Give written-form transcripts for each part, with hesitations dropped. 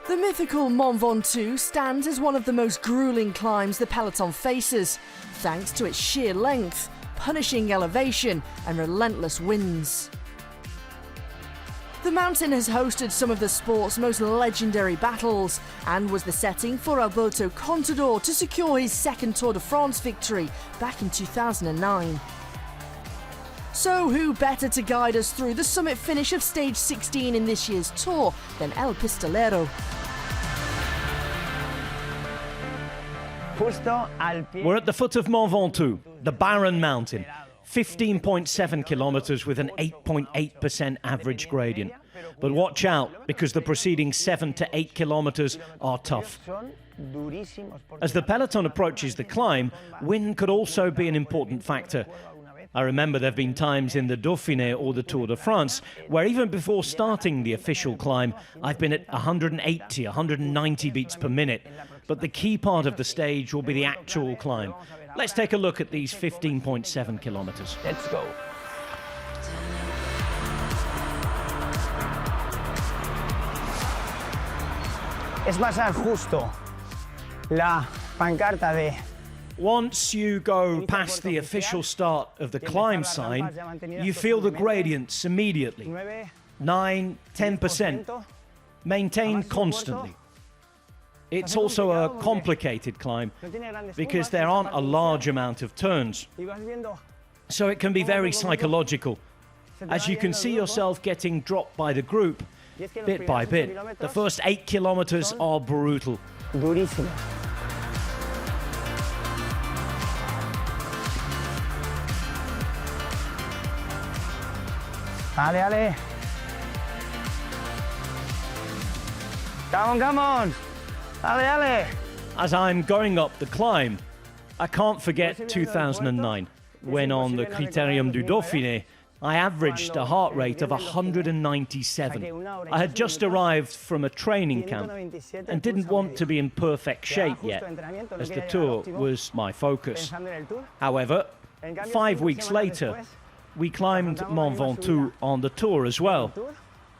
The mythical Mont Ventoux stands as one of the most grueling climbs the peloton faces, thanks to its sheer length, punishing elevation and relentless winds. The mountain has hosted some of the sport's most legendary battles and was the setting for Alberto Contador to secure his second Tour de France victory back in 2009. So who better to guide us through the summit finish of stage 16 in this year's Tour than El Pistolero? We're at the foot of Mont Ventoux, the barren mountain, 15.7 kilometers with an 8.8% average gradient. But watch out, because the preceding 7 to 8 kilometers are tough. As the peloton approaches the climb, wind could also be an important factor. I remember there have been times in the Dauphiné or the Tour de France where even before starting the official climb, I've been at 180, 190 beats per minute. But the key part of the stage will be the actual climb. Let's take a look at these 15.7 kilometers. Let's go. Es pasar justo la pancarta de... Once you go past the official start of the climb sign, you feel the gradients immediately. 9, 10%, maintained constantly. It's also a complicated climb because there aren't a large amount of turns. So it can be very psychological, as you can see yourself getting dropped by the group bit by bit. The first 8 kilometers are brutal. Durísimo. Ale, ale. Come on. Ale, ale. As I'm going up the climb, I can't forget 2009, when on the Critérium du Dauphiné, I averaged a heart rate of 197. I had just arrived from a training camp and didn't want to be in perfect shape yet, as the Tour was my focus. However, 5 weeks later, we climbed Mont Ventoux on the Tour as well.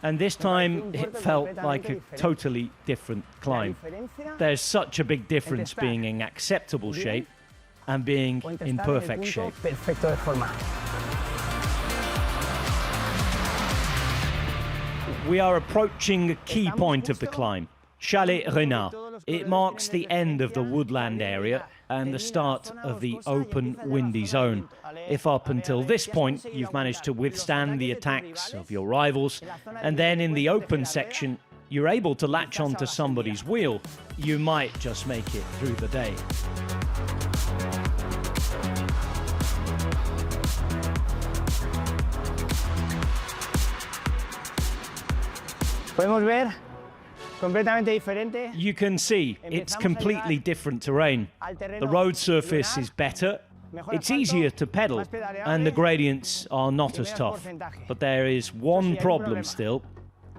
And this time it felt like a totally different climb. There's such a big difference being in acceptable shape and being in perfect shape. We are approaching a key point of the climb, Chalet Renard. It marks the end of the woodland area and the start of the open, windy zone. If up until this point you've managed to withstand the attacks of your rivals, and then in the open section you're able to latch onto somebody's wheel, you might just make it through the day. Podemos ver completamente diferente. You can see it's completely different terrain. The road surface is better, it's easier to pedal, and the gradients are not as tough. But there is one problem still,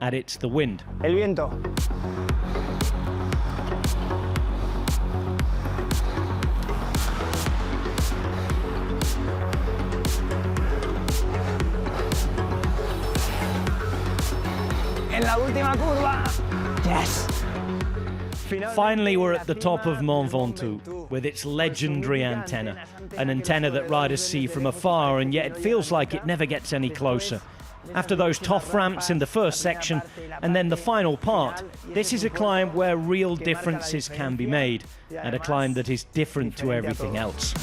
and it's the wind. El viento. En la última curva. Yes. Finally, we're at the top of Mont Ventoux with its legendary antenna, an antenna that riders see from afar, and yet it feels like it never gets any closer. After those tough ramps in the first section and then the final part, this is a climb where real differences can be made, and a climb that is different to everything else.